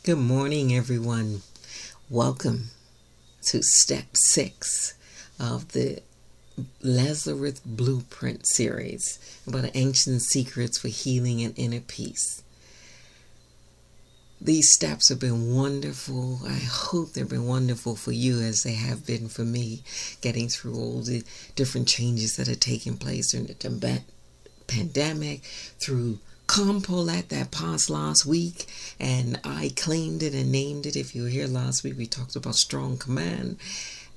Good morning, everyone. Welcome to step 6 of the Lazarus Blueprint series about ancient secrets for healing and inner peace. These steps have been wonderful. I hope they've been wonderful for you as they have been for me, getting through all the different changes that are taking place during the pandemic, through Compolette that passed last week, and I claimed it and named it. If you were here last week, we talked about strong command,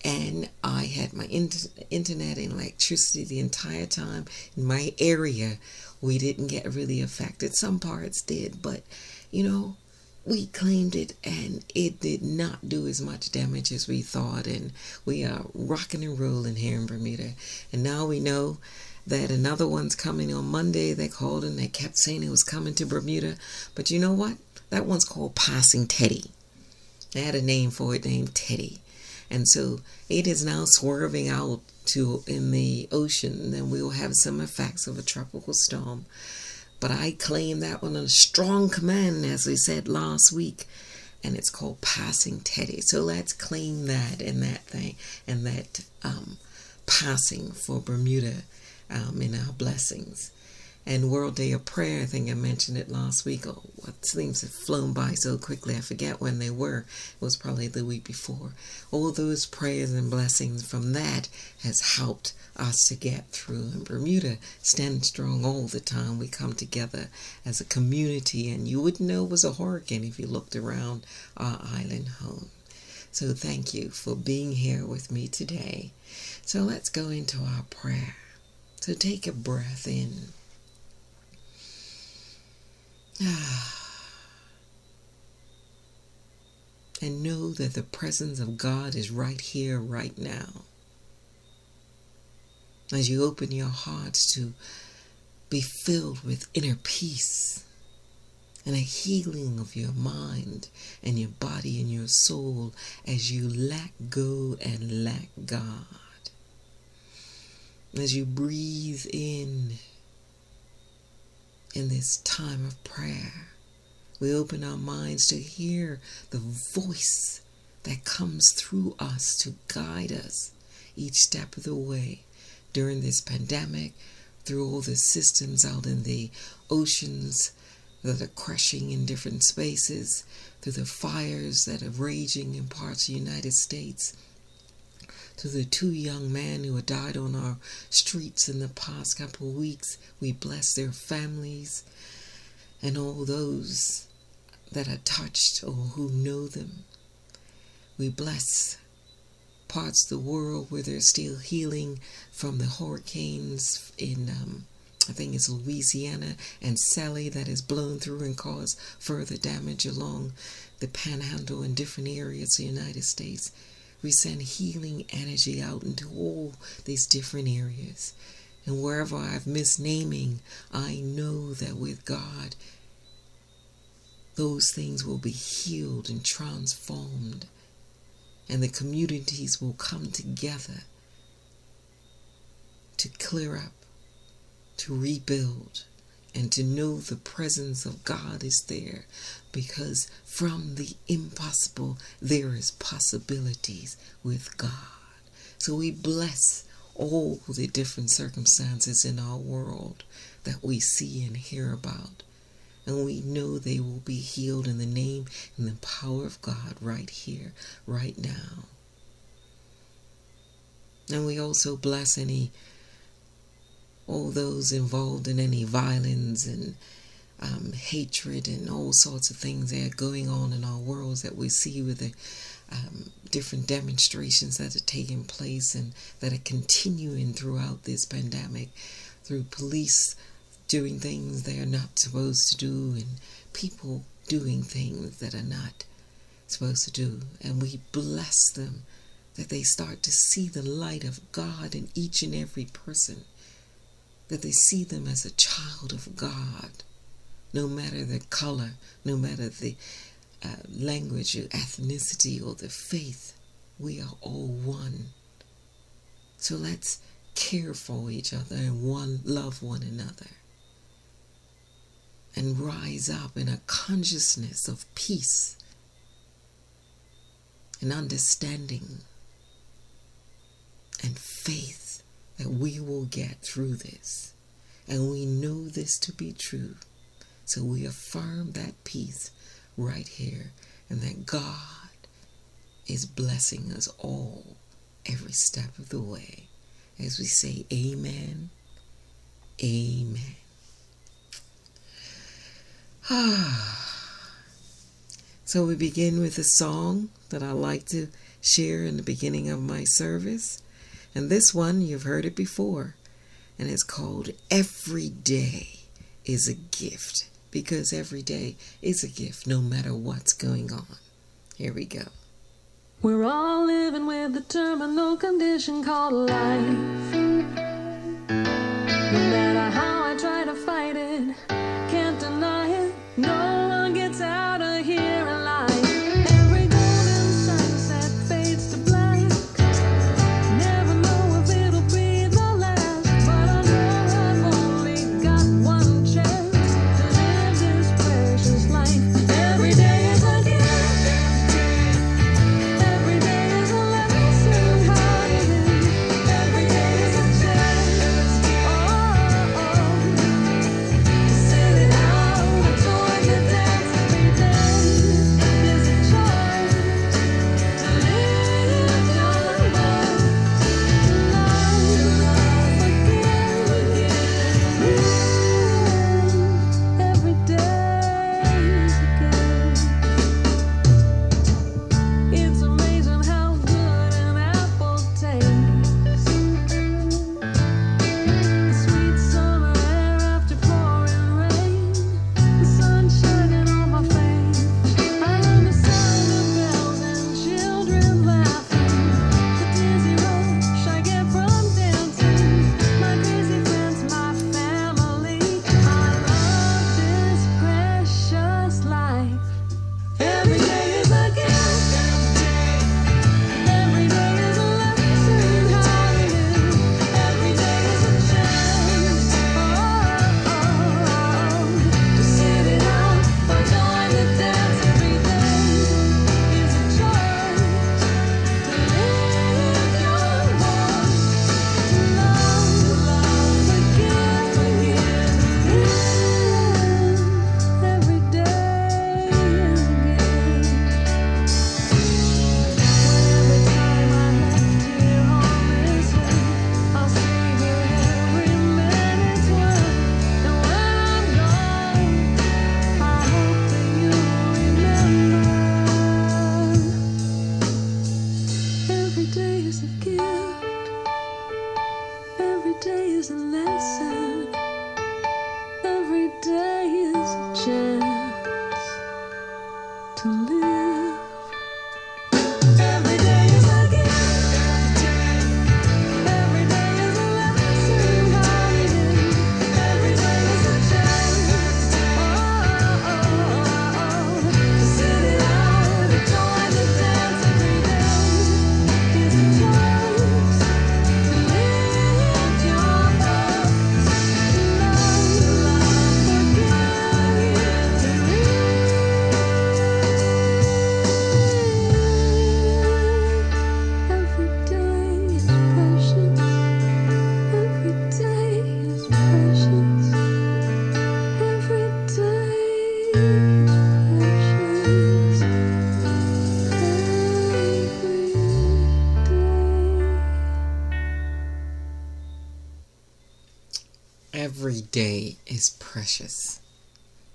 and I had my internet and electricity the entire time. In my area, we didn't get really affected. Some parts did, but we claimed it, and it did not do as much damage as we thought, and we are rocking and rolling here in Bermuda. And now we know that another one's coming on Monday. They called and they kept saying it was coming to Bermuda. But you know what? That one's called Passing Teddy. They had a name for it named Teddy. And so it is now swerving out in the ocean, and we'll have some effects of a tropical storm. But I claim that one on a strong command, as we said last week, and it's called Passing Teddy. So let's claim that and that thing and that passing for Bermuda in our blessings. And World Day of Prayer, I think I mentioned it last week. Oh, what seems to have flown by so quickly. I forget when they were. It was probably the week before. All those prayers and blessings from that has helped us to get through. And Bermuda standing strong all the time. We come together as a community, and you wouldn't know it was a hurricane if you looked around our island home. So thank you for being here with me today. So let's go into our prayer. So take a breath in. And know that the presence of God is right here, right now. As you open your hearts to be filled with inner peace and a healing of your mind and your body and your soul as you let go and let God. As you breathe in this time of prayer, we open our minds to hear the voice that comes through us to guide us each step of the way during this pandemic, through all the systems out in the oceans that are crashing in different spaces, through the fires that are raging in parts of the United States, to the 2 young men who have died on our streets in the past couple of weeks. We bless their families and all those that are touched or who know them. We bless parts of the world where they're still healing from the hurricanes in, I think it's Louisiana and Sally, that has blown through and caused further damage along the panhandle in different areas of the United States. We send healing energy out into all these different areas. And wherever I've missed naming, I know that with God, those things will be healed and transformed. And the communities will come together to clear up, to rebuild, and to know the presence of God is there, because from the impossible there is possibilities with God. So we bless all the different circumstances in our world that we see and hear about, and we know they will be healed in the name and the power of God right here, right now. And we also bless all those involved in any violence and hatred and all sorts of things that are going on in our worlds that we see with the different demonstrations that are taking place and that are continuing throughout this pandemic, through police doing things they are not supposed to do and people doing things that are not supposed to do. And we bless them that they start to see the light of God in each and every person, that they see them as a child of God, no matter the color, no matter the language or ethnicity or the faith. We are all one. So let's care for each other and love one another, and rise up in a consciousness of peace and understanding and faith that we will get through this. And we know this to be true. So we affirm that peace right here, and that God is blessing us all every step of the way. As we say amen, amen. So we begin with a song that I like to share in the beginning of my service. And this one, you've heard it before. And it's called Every Day is a Gift. Because every day is a gift, no matter what's going on. Here we go. We're all living with the terminal condition called life. No matter how I try to fight it, can't deny it. No one gets out of here alive. Every golden sunset fades to black. Never know if it'll be the last, but I know I've only got one chance to live this precious life. Every day is a gift. Every day is a lesson how to live. Every day is a chance. To sit it out, enjoy the dance. Every day is a choice to live your life. Love again. Every day is a gift. It's amazing how good an apple tastes. The sweet summer air after pouring rain. The sun shining on my face. I love the sound of bells and children laughing. The dizzy rush I get from dancing. My crazy friends, my family. I love this precious life. Every day is a gift. Every day is a lesson how to live. Every day is a chance. To sit it out or join the dance. Every day is a choice to live your life. To love again. Every day is a gift. Every time I'm left here on this earth, I'll savor every minute's worth. And when I'm gone, I hope that you'll remember. Every day is a gift. Every day is a lesson. Every day is a chance to live. Every day is a gift. Every day is a lesson how to live. Every day is a chance. To sit it out, enjoy the dance. Every day is a choice to live your life. Every day is precious.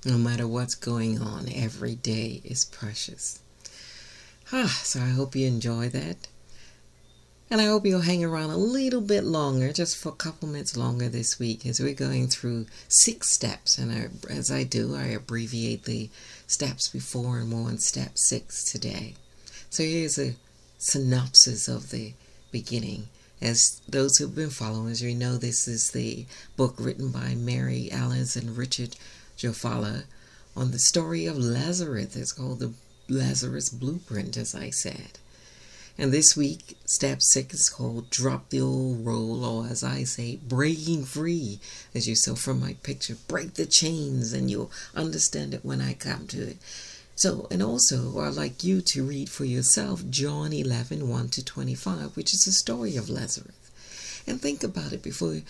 No matter what's going on, every day is precious. So I hope you enjoy that. And I hope you'll hang around a little bit longer, just for a couple minutes longer this week, as we're going through 6 steps. And as I do, I abbreviate the steps before and more on step 6 today. So here's a synopsis of the beginning. As those who've been following, as you know, this is the book written by Mary Alice and Richard Jofala on the story of Lazarus. It's called the Lazarus Blueprint, as I said. And this week, step 6 is called Drop the Old Roll, or as I say, Breaking Free. As you saw from my picture, break the chains, and you'll understand it when I come to it. So, and also, I'd like you to read for yourself John 11, 1 to 25, which is the story of Lazarus. And think about it before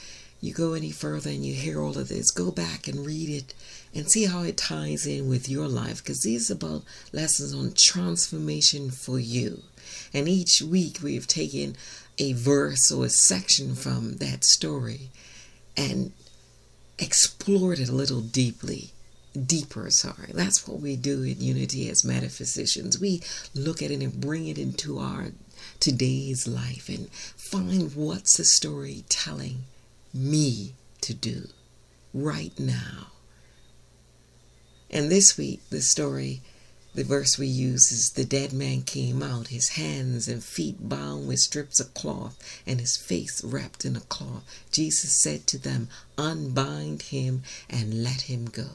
you go any further and you hear all of this. Go back and read it and see how it ties in with your life, because these are about lessons on transformation for you. And each week we've taken a verse or a section from that story and explored it a little deeper. That's what we do in Unity as metaphysicians. We look at it and bring it into our today's life and find what's the story telling me to do right now. And this week, the verse we use is, the dead man came out, his hands and feet bound with strips of cloth, and his face wrapped in a cloth. Jesus said to them, unbind him and let him go.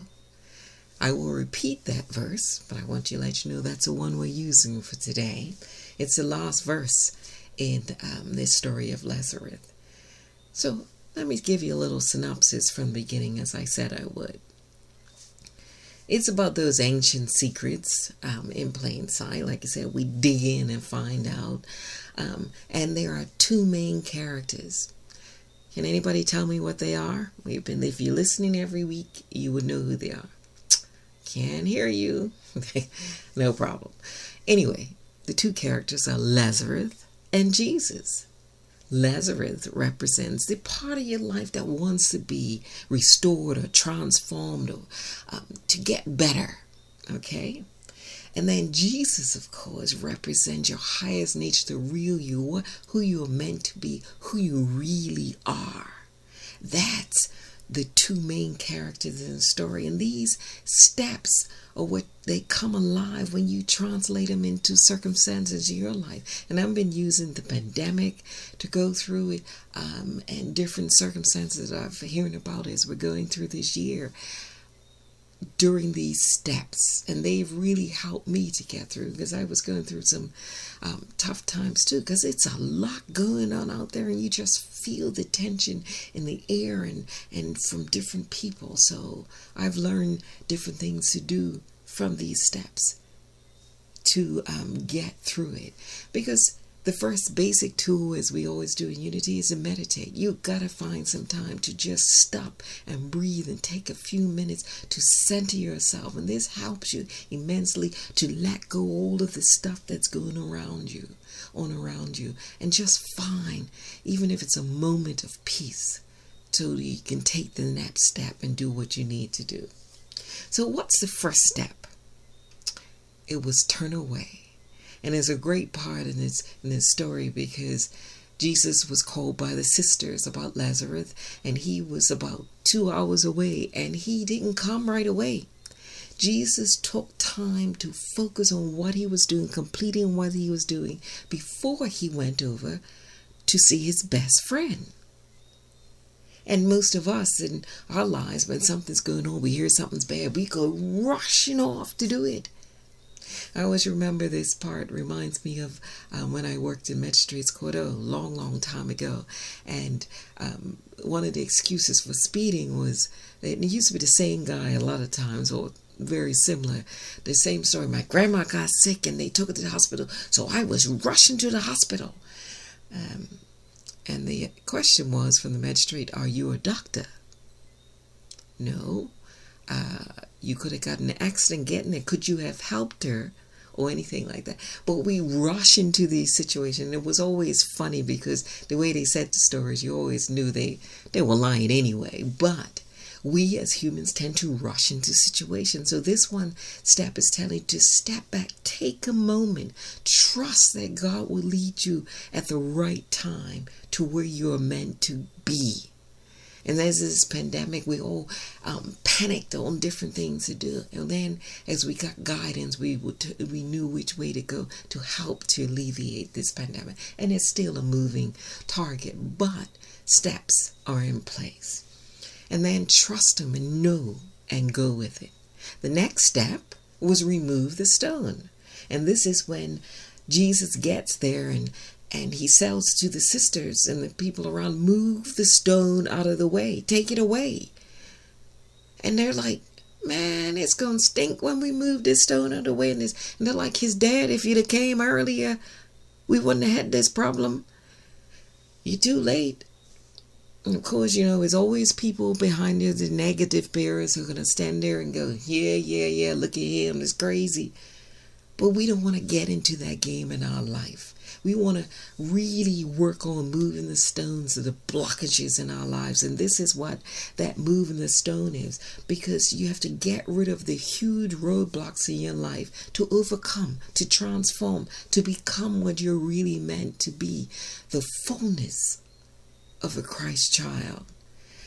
I will repeat that verse, but I want to let you know that's the one we're using for today. It's the last verse in this story of Lazarus. So let me give you a little synopsis from the beginning, as I said I would. It's about those ancient secrets in plain sight. Like I said, we dig in and find out. And there are two main characters. Can anybody tell me what they are? If you're listening every week, you would know who they are. Can't hear you. No problem. Anyway, the two characters are Lazarus and Jesus. Lazarus represents the part of your life that wants to be restored or transformed or to get better. Okay? And then Jesus, of course, represents your highest nature, the real you, who you are meant to be, who you really are. That's the two main characters in the story. And these steps are what they come alive when you translate them into circumstances in your life. And I've been using the pandemic to go through it and different circumstances that I've hearing about as we're going through this year during these steps. And they've really helped me to get through, because I was going through some tough times too, because it's a lot going on out there and you just feel the tension in the air and from different people. So I've learned different things to do from these steps to get through it, because the first basic tool, as we always do in Unity, is to meditate. You gotta find some time to just stop and breathe and take a few minutes to center yourself. And this helps you immensely to let go all of the stuff that's going around you, and just find, even if it's a moment of peace, so you can take the next step and do what you need to do. So what's the first step? It was turn away. And there's a great part in this story, because Jesus was called by the sisters about Lazarus, and he was about 2 hours away, and he didn't come right away. Jesus took time to focus on what he was doing, completing what he was doing, before he went over to see his best friend. And most of us in our lives, when something's going on, we hear something's bad, we go rushing off to do it. I always remember this part. Reminds me of when I worked in Magistrates Court a long time ago. And one of the excuses for speeding was that it used to be the same guy a lot of times, or very similar. The same story. My grandma got sick and they took her to the hospital, so I was rushing to the hospital. And the question was from the magistrate, are you a doctor? No. You could have gotten an accident getting there. Could you have helped her or anything like that? But we rush into these situations. It was always funny, because the way they said the stories, you always knew they were lying anyway. But we as humans tend to rush into situations. So this one step is telling you to step back, take a moment, trust that God will lead you at the right time to where you're meant to be. And as this pandemic, we all panicked on different things to do. And then as we got guidance, we knew which way to go to help to alleviate this pandemic. And it's still a moving target, but steps are in place. And then trust him and know and go with it. The next step was remove the stone. And this is when Jesus gets there and he says to the sisters and the people around, move the stone out of the way. Take it away. And they're like, Man, it's gonna stink when we move this stone out of the way. And they're like, his dad, if you'd have came earlier, we wouldn't have had this problem. You're too late. And of course, there's always people behind you, the negative parents who are going to stand there and go, yeah, look at him, it's crazy. But we don't want to get into that game in our life. We want to really work on moving the stones of the blockages in our lives. And this is what that moving the stone is. Because you have to get rid of the huge roadblocks in your life to overcome, to transform, to become what you're really meant to be. The fullness of a Christ child.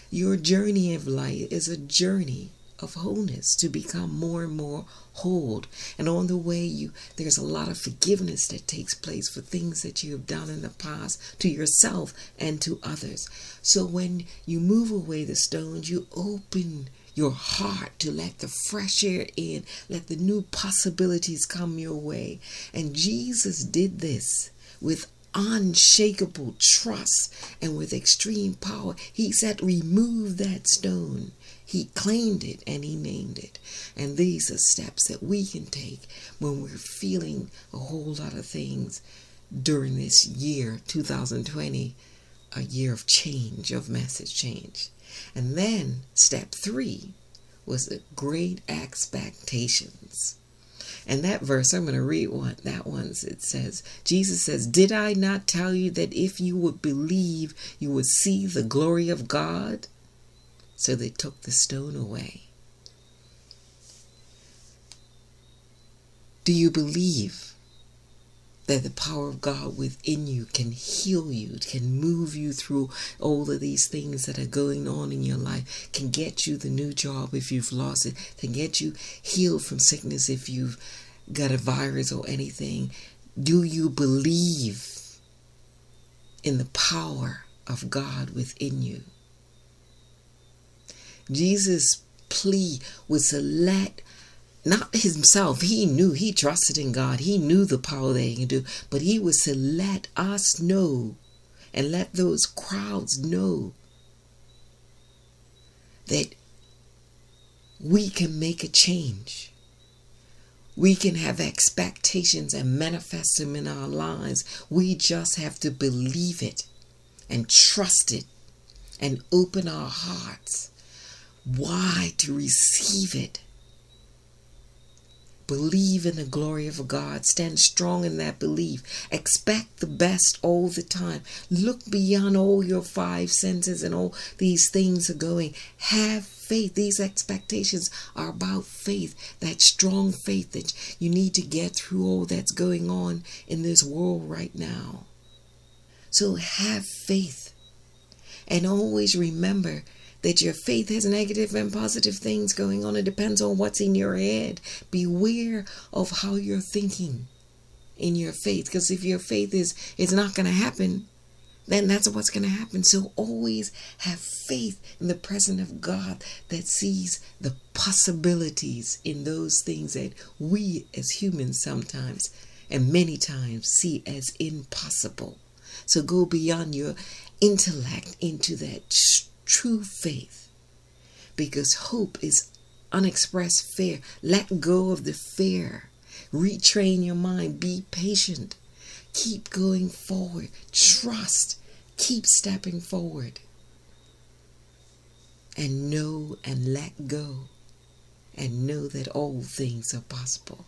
Your journey of life is a journey of wholeness, to become more and more whole. And on the way, there's a lot of forgiveness that takes place for things that you have done in the past to yourself and to others. So when you move away the stones, you open your heart to let the fresh air in, let the new possibilities come your way. And Jesus did this with unshakable trust and with extreme power. He said, remove that stone. He claimed it and he named it. And these are steps that we can take when we're feeling a whole lot of things during this year, 2020, a year of change, of message change. And then step 3 was the great expectations. And that verse, I'm going to read it says, Jesus says, did I not tell you that if you would believe, you would see the glory of God? So they took the stone away. Do you believe that the power of God within you can heal you, can move you through all of these things that are going on in your life, can get you the new job if you've lost it, can get you healed from sickness if you've got a virus or anything? Do you believe in the power of God within you? Jesus' plea was to let, not himself, he trusted in God, he knew the power that he can do, but he was to let us know and let those crowds know that we can make a change. We can have expectations and manifest them in our lives. We just have to believe it and trust it and open our hearts wide to receive it. Believe in the glory of God. Stand strong in that belief. Expect the best all the time. Look beyond all your 5 senses and all these things are going. Have faith. These expectations are about faith. That strong faith that you need to get through all that's going on in this world right now. So have faith. And always remember that your faith has negative and positive things going on. It depends on what's in your head. Beware of how you're thinking in your faith. Because if your faith is it's not going to happen, then that's what's going to happen. So always have faith in the presence of God that sees the possibilities in those things that we as humans sometimes and many times see as impossible. So go beyond your intellect into that true faith, because hope is unexpressed fear. Let go of the fear. Retrain your mind. Be patient. Keep going forward. Trust. Keep stepping forward. And know and let go. And know that all things are possible.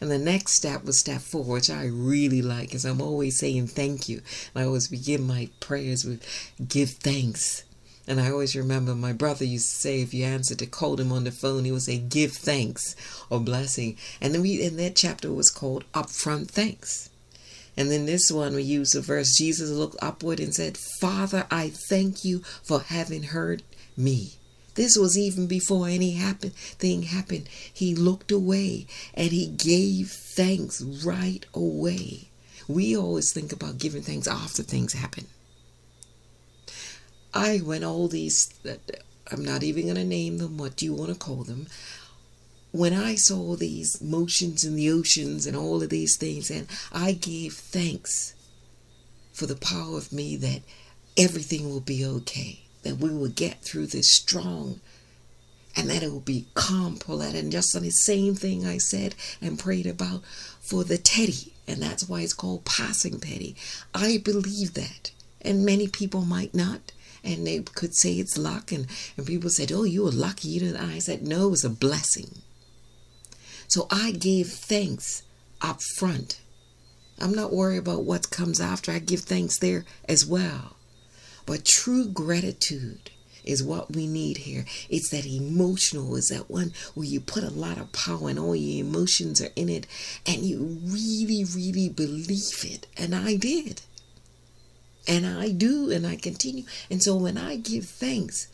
And the next step was step 4, which I really like, because I'm always saying thank you. And I always begin my prayers with give thanks. And I always remember my brother used to say, if you answered to call him on the phone, he would say, give thanks or blessing. And then in that chapter was called upfront thanks. And then this one, we use the verse, Jesus looked upward and said, Father, I thank you for having heard me. This was even before thing happened. He looked away and he gave thanks right away. We always think about giving thanks after things happen. When all these, I'm not even going to name them, what you want to call them. When I saw these motions in the oceans and all of these things, and I gave thanks for the power of me that everything will be okay, that we will get through this strong, And that it will be calm, Paulette. And just on the same thing I said and prayed about for the teddy. And that's why it's called passing teddy. I believe that. And many people might not. And they could say it's luck. And people said, oh, you were lucky. And I said, no, it was a blessing. So I gave thanks up front. I'm not worried about what comes after. I give thanks there as well. But true gratitude is what we need here. It's that emotional, is that one where you put a lot of power and all your emotions are in it and you really, really believe it. And I did. And I do, and I continue. And so when I give thanks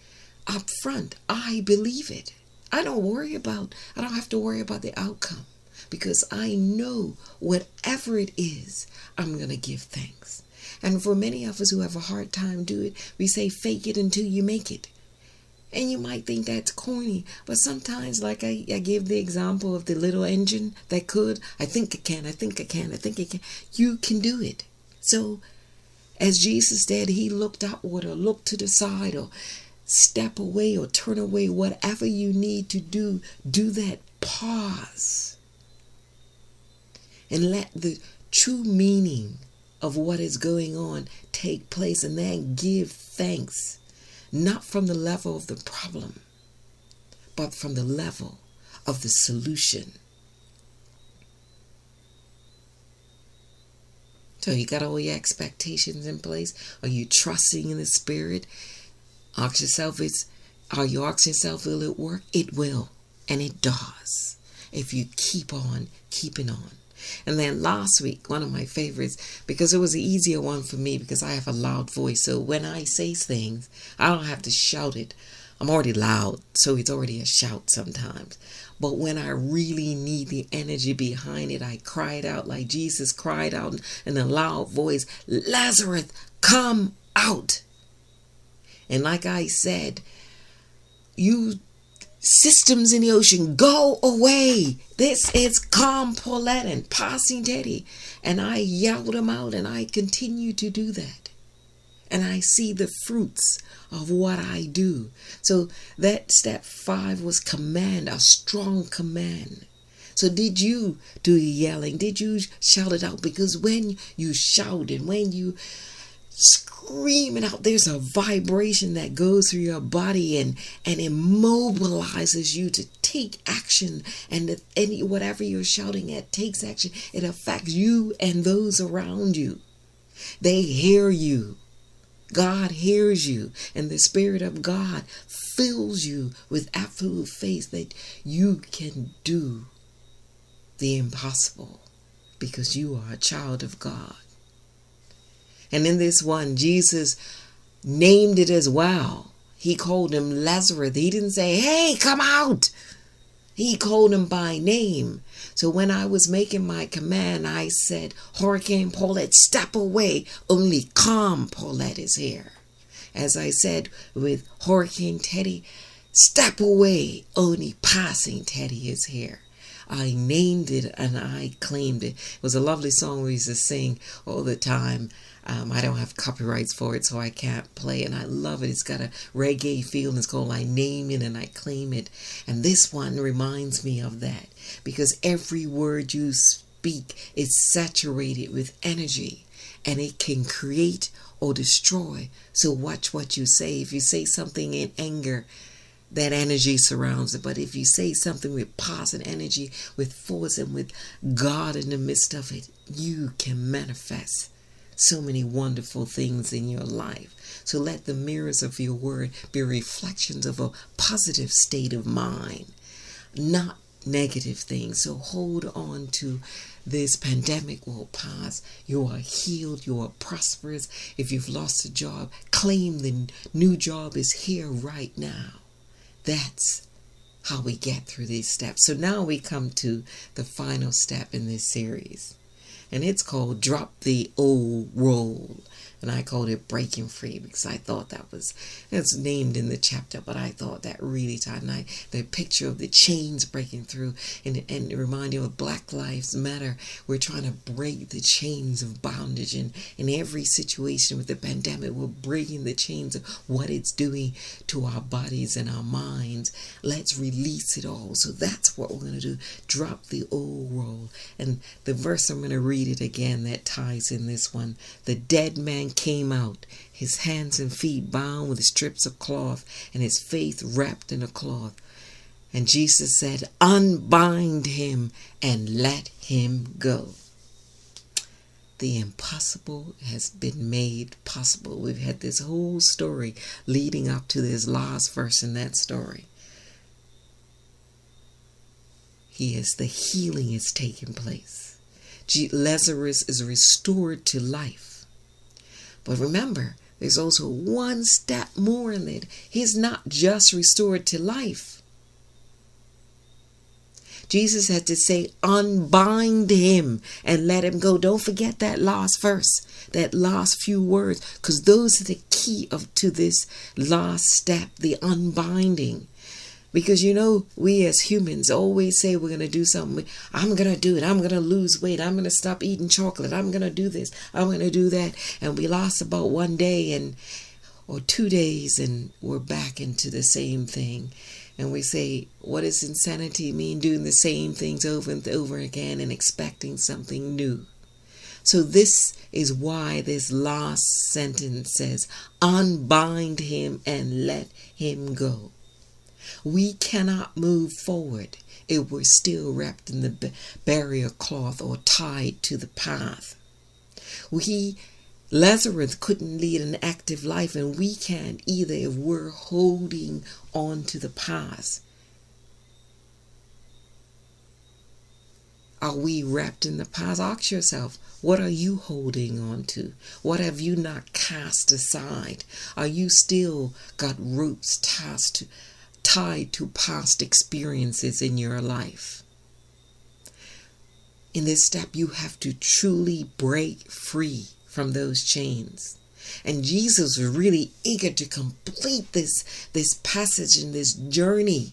up front, I believe it. I don't have to worry about the outcome, because I know whatever it is, I'm going to give thanks. And for many of us who have a hard time doing it, we say fake it until you make it. And you might think that's corny, but sometimes, like I gave the example of the little engine that could, I think it can. You can do it. So as Jesus did, he looked upward or looked to the side or step away or turn away. Whatever you need to do that. Pause and let the true meaning of what is going on take place, and then give thanks, not from the level of the problem, but from the level of the solution. So you got all your expectations in place? Are you trusting in the Spirit? Ask yourself, are you asking yourself, will it work? It will, and it does, if you keep on keeping on. And then last week, one of my favorites, because it was an easier one for me because I have a loud voice. So when I say things, I don't have to shout it. I'm already loud, so it's already a shout sometimes. But when I really need the energy behind it, I cry it out like Jesus cried out in a loud voice, Lazarus, come out. And like I said, you systems in the ocean, go away. This is calm Paulette and passing teddy. And I yelled them out, and I continue to do that. And I see the fruits of what I do. So that step 5 was command, a strong command. So did you do the yelling? Did you shout it out? Because when you shout and when you scream it out, there's a vibration that goes through your body and it mobilizes you to take action. And whatever you're shouting at takes action. It affects you and those around you. They hear you. God hears you, and the Spirit of God fills you with absolute faith that you can do the impossible because you are a child of God. And in this one, Jesus named it as well. He called him Lazarus. He didn't say, hey, come out. He called him by name. So when I was making my command, I said, Hurricane Paulette, step away. Only calm Paulette is here. As I said with Hurricane Teddy, step away. Only passing Teddy is here. I named it and I claimed it. It was a lovely song we used to sing all the time. I don't have copyrights for it, so I can't play it. And I love it. It's got a reggae feel, and it's called I Name It and I Claim It. And this one reminds me of that, because every word you speak is saturated with energy, and it can create or destroy. So watch what you say. If you say something in anger, that energy surrounds it. But if you say something with positive energy, with force, and with God in the midst of it, you can manifest so many wonderful things in your life. So let the mirrors of your word be reflections of a positive state of mind, not negative things. So hold on to this. Pandemic will pass. You are healed. You are prosperous. If you've lost a job, claim the new job is here right now. That's how we get through these steps. So now we come to the final step in this series. And it's called Drop the Old Role. And I called it Breaking Free because I thought it's named in the chapter, but I thought that really tied night. The picture of the chains breaking through and reminding of Black Lives Matter. We're trying to break the chains of bondage, and in every situation with the pandemic, we're breaking the chains of what it's doing to our bodies and our minds. Let's release it all. So that's what we're going to do. Drop the old role. And the verse, I'm going to read it again, that ties in this one. The dead man came out, his hands and feet bound with strips of cloth, and his face wrapped in a cloth. And Jesus said, unbind him and let him go. The impossible has been made possible. We've had this whole story leading up to this last verse in that story. The healing is taking place. Lazarus is restored to life. But remember, there's also one step more in it. He's not just restored to life. Jesus had to say, unbind him and let him go. Don't forget that last verse, that last few words, because those are the key to this last step, the unbinding. Because, we as humans always say we're going to do something. I'm going to do it. I'm going to lose weight. I'm going to stop eating chocolate. I'm going to do this. I'm going to do that. And we lost about 1 day or 2 days, and we're back into the same thing. And we say, what does insanity mean? Doing the same things over and over again and expecting something new. So this is why this last sentence says, unbind him and let him go. We cannot move forward if we're still wrapped in the barrier cloth or tied to the path. Lazarus couldn't lead an active life, and we can't either if we're holding on to the past. Are we wrapped in the past? Ask yourself, what are you holding on to? What have you not cast aside? Are you still got ropes tied to past experiences in your life? In this step, you have to truly break free from those chains. And Jesus was really eager to complete this passage and this journey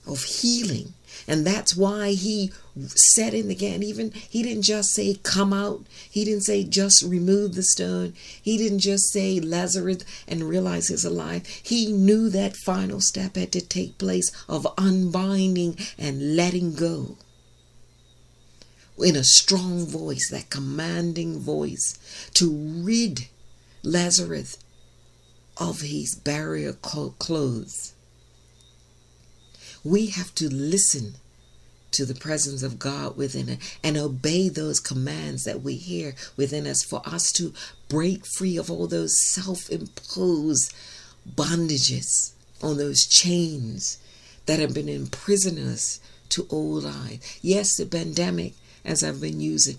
of healing. And that's why he said it again. He didn't just say, come out. He didn't say, just remove the stone. He didn't just say Lazarus and realize he's alive. He knew that final step had to take place of unbinding and letting go. In a strong voice, that commanding voice, to rid Lazarus of his barrier clothes. We have to listen to the presence of God within us and obey those commands that we hear within us for us to break free of all those self-imposed bondages, on those chains that have been imprisoning us to old lives. Yes, the pandemic, as I've been using,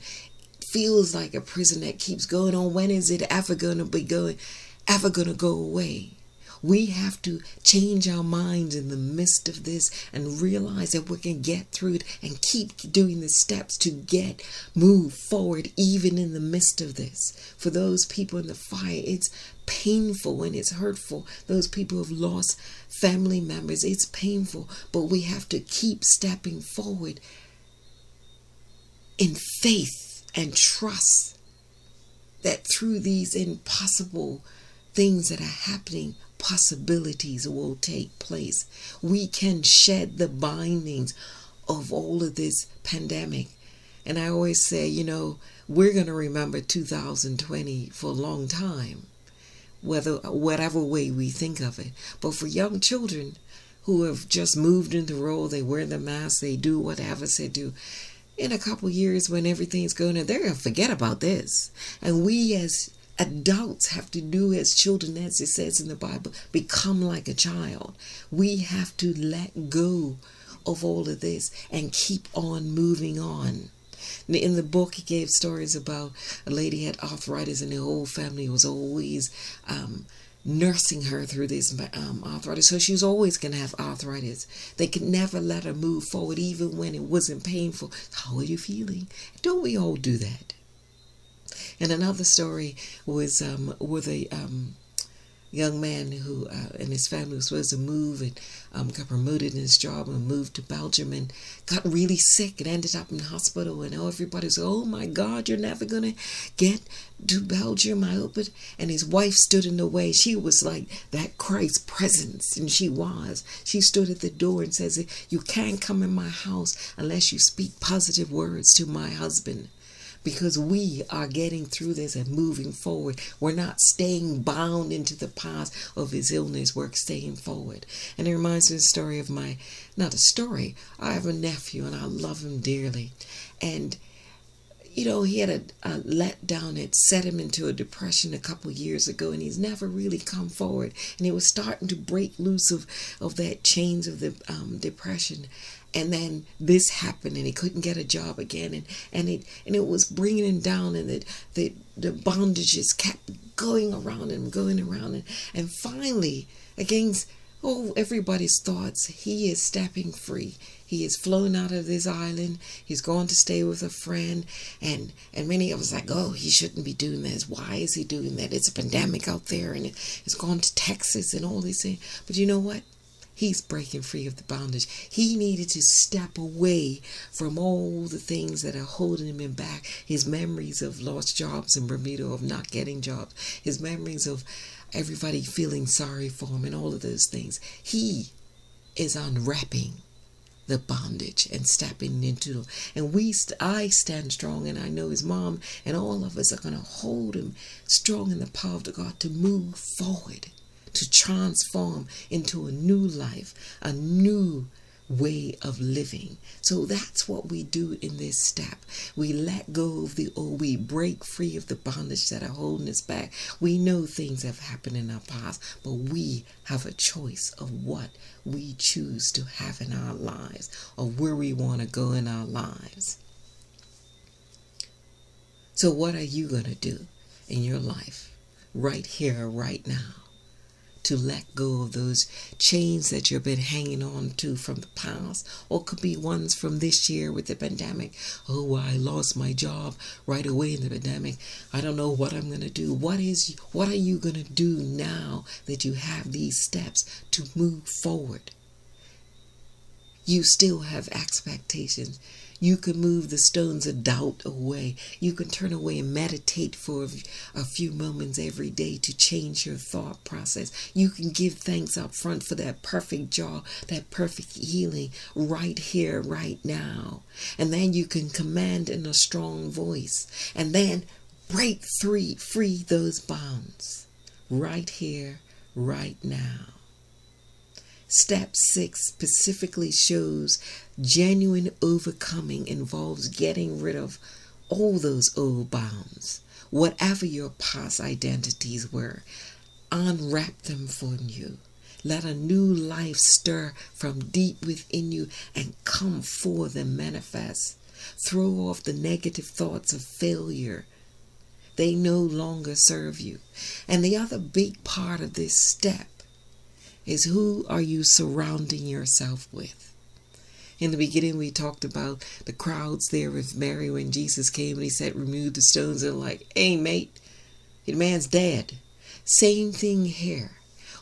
feels like a prison that keeps going on. When is it ever going to go away? We have to change our minds in the midst of this and realize that we can get through it and keep doing the steps to move forward even in the midst of this. For those people in the fire, it's painful and it's hurtful. Those people who have lost family members, it's painful. But we have to keep stepping forward in faith and trust that through these impossible things that are happening, possibilities will take place. We can shed the bindings of all of this pandemic. And I always say, we're going to remember 2020 for a long time, whatever way we think of it. But for young children who have just moved into the role, they wear the mask, they do whatever they do. In a couple years when everything's going on, they're going to forget about this. And we as adults have to do as children, as it says in the Bible, become like a child. We have to let go of all of this and keep on moving on. In the book, he gave stories about a lady had arthritis and her whole family was always nursing her through this arthritis. So she was always going to have arthritis. They could never let her move forward even when it wasn't painful. How are you feeling? Don't we all do that? And another story was with a young man who and his family was supposed to move and got promoted in his job and moved to Belgium and got really sick and ended up in the hospital. And everybody was, oh my God, you're never going to get to Belgium, I hope it. And his wife stood in the way. She was like that Christ presence, and she was. She stood at the door and says, you can't come in my house unless you speak positive words to my husband. Because we are getting through this and moving forward. We're not staying bound into the past of his illness. We're staying forward. And it reminds me of the story of not a story. I have a nephew and I love him dearly. And, he had a letdown that set him into a depression a couple of years ago, and he's never really come forward. And he was starting to break loose of that chains of the depression. And then this happened, and he couldn't get a job again, and it was bringing him down, and the bondages kept going around and finally, against everybody's thoughts, he is stepping free. He is flown out of this island. He's going to stay with a friend, and many of us are like, oh, he shouldn't be doing this. Why is he doing that? It's a pandemic out there, and it's gone to Texas and all these things. But you know what? He's breaking free of the bondage. He needed to step away from all the things that are holding him back. His memories of lost jobs in Bermuda, of not getting jobs. His memories of everybody feeling sorry for him and all of those things. He is unwrapping the bondage and stepping into it. And I stand strong, and I know his mom and all of us are going to hold him strong in the power of God to move forward, to transform into a new life, a new way of living. So that's what we do in this step. We let go of the old. We break free of the bondage that are holding us back. We know things have happened in our past, but we have a choice of what we choose to have in our lives, or where we want to go in our lives. So what are you going to do in your life right here, right now, to let go of those chains that you've been hanging on to from the past, or could be ones from this year with the pandemic? Oh, I lost my job right away in the pandemic. I don't know what I'm going to do. What are you going to do now that you have these steps to move forward? You still have expectations. You can move the stones of doubt away. You can turn away and meditate for a few moments every day to change your thought process. You can give thanks up front for that perfect job, that perfect healing right here, right now. And then you can command in a strong voice, and then break free those bonds right here, right now. Step 6 specifically shows genuine overcoming involves getting rid of all those old bounds. Whatever your past identities were, unwrap them from you. Let a new life stir from deep within you and come forth and manifest. Throw off the negative thoughts of failure. They no longer serve you. And the other big part of this step is, who are you surrounding yourself with? In the beginning, we talked about the crowds there with Mary when Jesus came and he said, remove the stones. And like, hey, mate, the man's dead. Same thing here.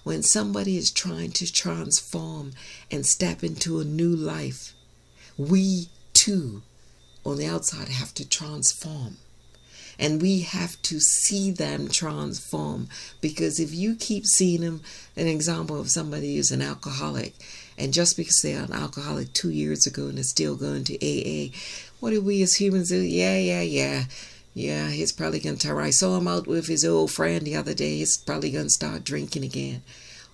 When somebody is trying to transform and step into a new life, we too, on the outside, have to transform. And we have to see them transform, because if you keep seeing them, an example of somebody who's an alcoholic, and just because they're an alcoholic 2 years ago and they're still going to AA, what do we as humans do? Yeah, he's probably going to try. I saw him out with his old friend the other day. He's probably going to start drinking again.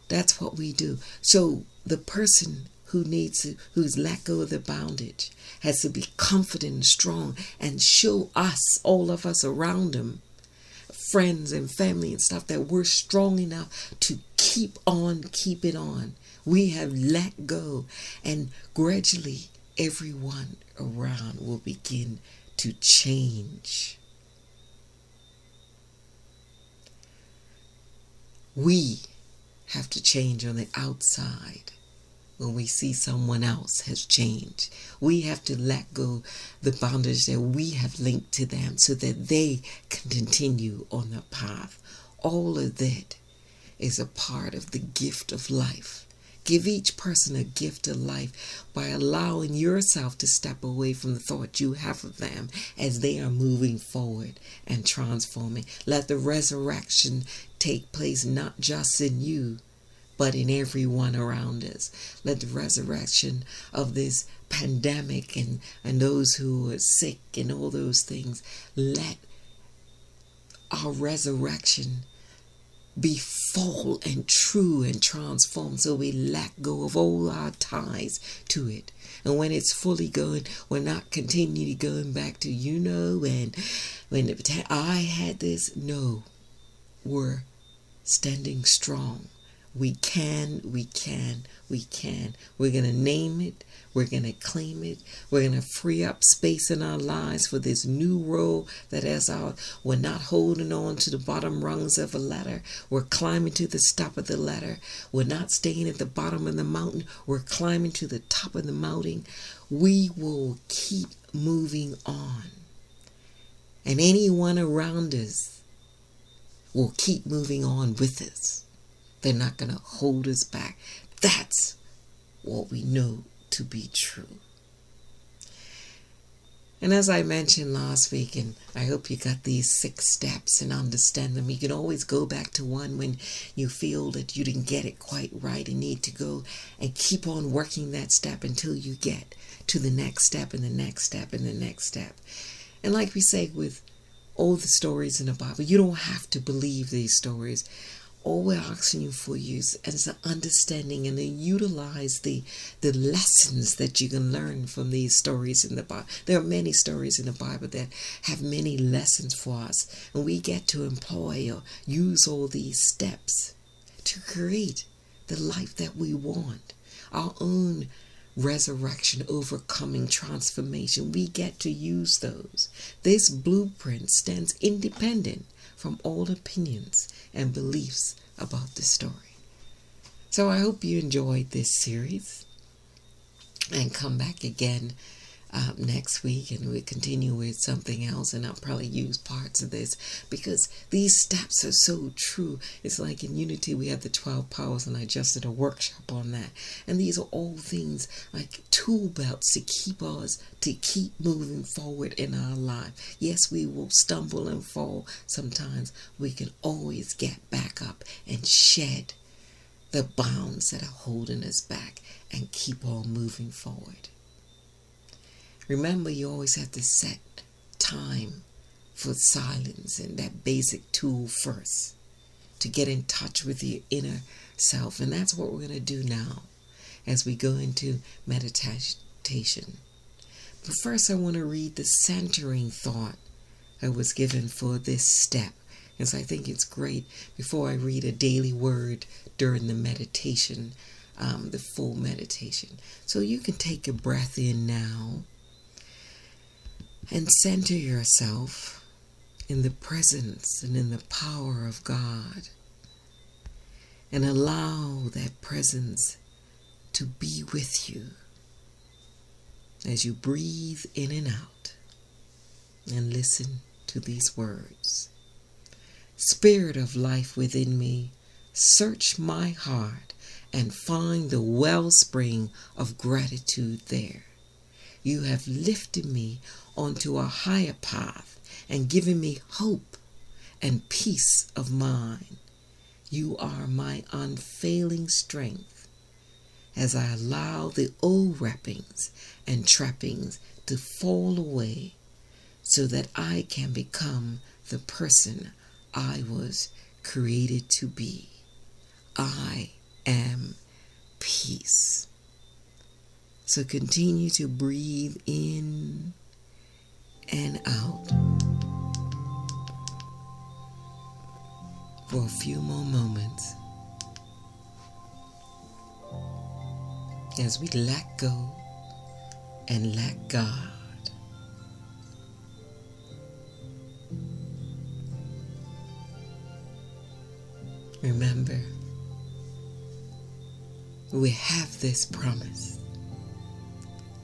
That's what we do. So the person who's let go of the bondage has to be confident and strong and show us, all of us around them, friends and family and stuff, that we're strong enough to keep it on. We have let go, and gradually everyone around will begin to change. We have to change on the outside when we see someone else has changed. We have to let go the bondage that we have linked to them so that they can continue on the path. All of that is a part of the gift of life. Give each person a gift of life by allowing yourself to step away from the thought you have of them as they are moving forward and transforming. Let the resurrection take place not just in you, but in everyone around us. Let the resurrection of this pandemic and those who are sick and all those things, let our resurrection be full and true and transformed, so we let go of all our ties to it. And when it's fully going, we're not continually going back to, and when I had this. No, we're standing strong. We can. We're going to name it. We're going to claim it. We're going to free up space in our lives for this new role that is ours. We're not holding on to the bottom rungs of a ladder. We're climbing to the top of the ladder. We're not staying at the bottom of the mountain. We're climbing to the top of the mountain. We will keep moving on. And anyone around us will keep moving on with us. They're not going to hold us back. That's what we know to be true. And as I mentioned last week, and I hope you got these 6 steps and understand them. You can always go back to one when you feel that you didn't get it quite right and need to go and keep on working that step until you get to the next step and the next step and the next step. And like we say with all the stories in the Bible, you don't have to believe these stories. All we're asking you for is an understanding and to utilize the lessons that you can learn from these stories in the Bible. There are many stories in the Bible that have many lessons for us, and we get to employ or use all these steps to create the life that we want, our own resurrection, overcoming, transformation. We get to use those. This blueprint stands independent from all opinions and beliefs about the story. So I hope you enjoyed this series and come back again next week, and we'll continue with something else, and I'll probably use parts of this because these steps are so true. It's like in Unity we have the 12 powers, and I just did a workshop on that, and these are all things like tool belts to keep moving forward in our life. Yes, we will stumble and fall sometimes. We can always get back up and shed the bounds that are holding us back and keep on moving forward. Remember, you always have to set time for silence and that basic tool first to get in touch with your inner self. And that's what we're going to do now as we go into meditation. But first, I want to read the centering thought I was given for this step, because I think it's great before I read a daily word during the meditation, the full meditation. So you can take a breath in now and center yourself in the presence and in the power of God, and allow that presence to be with you as you breathe in and out, and listen to these words. Spirit of life within me, search my heart and find the wellspring of gratitude there. You have lifted me onto a higher path and given me hope and peace of mind. You are my unfailing strength as I allow the old wrappings and trappings to fall away so that I can become the person I was created to be. I am peace. So continue to breathe in and out for a few more moments as we let go and let God. Remember, we have this promise.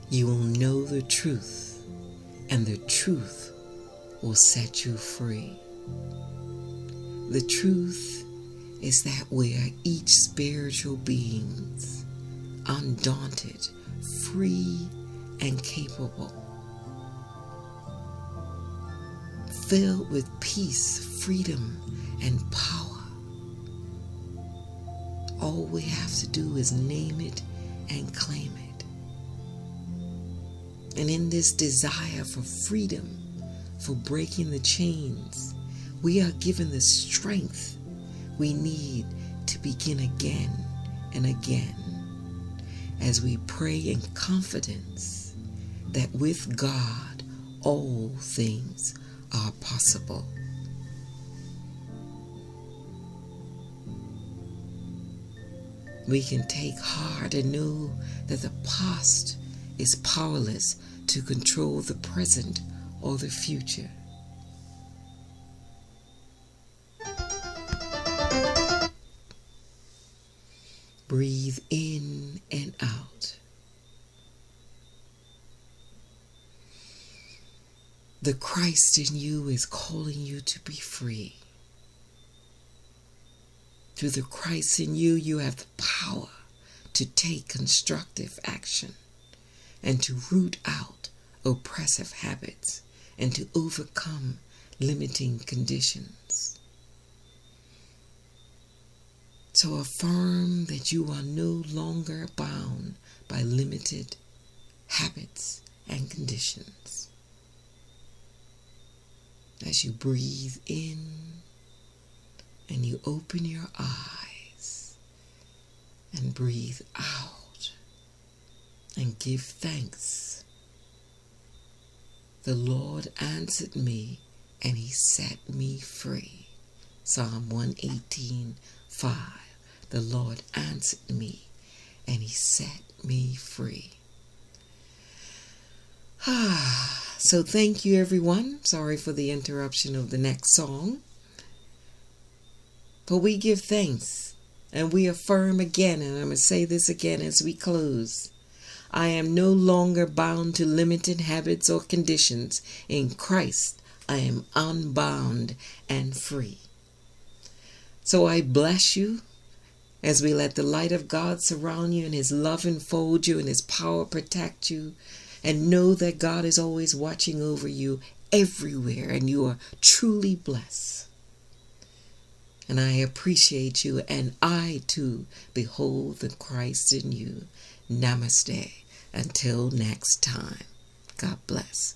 You will know the truth, and the truth will set you free. The truth is that we are each spiritual beings, undaunted, free, and capable, filled with peace, freedom, and power. All we have to do is name it and claim it. And in this desire for freedom, for breaking the chains, we are given the strength we need to begin again and again as we pray in confidence that with God all things are possible. We can take heart and know that the past is powerless to control the present or the future. Breathe in and out. The Christ in you is calling you to be free. Through the Christ in you, you have the power to take constructive action and to root out oppressive habits and to overcome limiting conditions. So affirm that you are no longer bound by limited habits and conditions. As you breathe in and you open your eyes and breathe out and give thanks. The Lord answered me and he set me free. Psalm 118:5. The Lord answered me and he set me free. So thank you, everyone. Sorry for the interruption of the next song. But we give thanks and we affirm again, and I'm going to say this again as we close. I am no longer bound to limited habits or conditions. In Christ, I am unbound and free. So I bless you as we let the light of God surround you and his love enfold you and his power protect you. And know that God is always watching over you everywhere and you are truly blessed. And I appreciate you, and I too behold the Christ in you. Namaste. Until next time. God bless.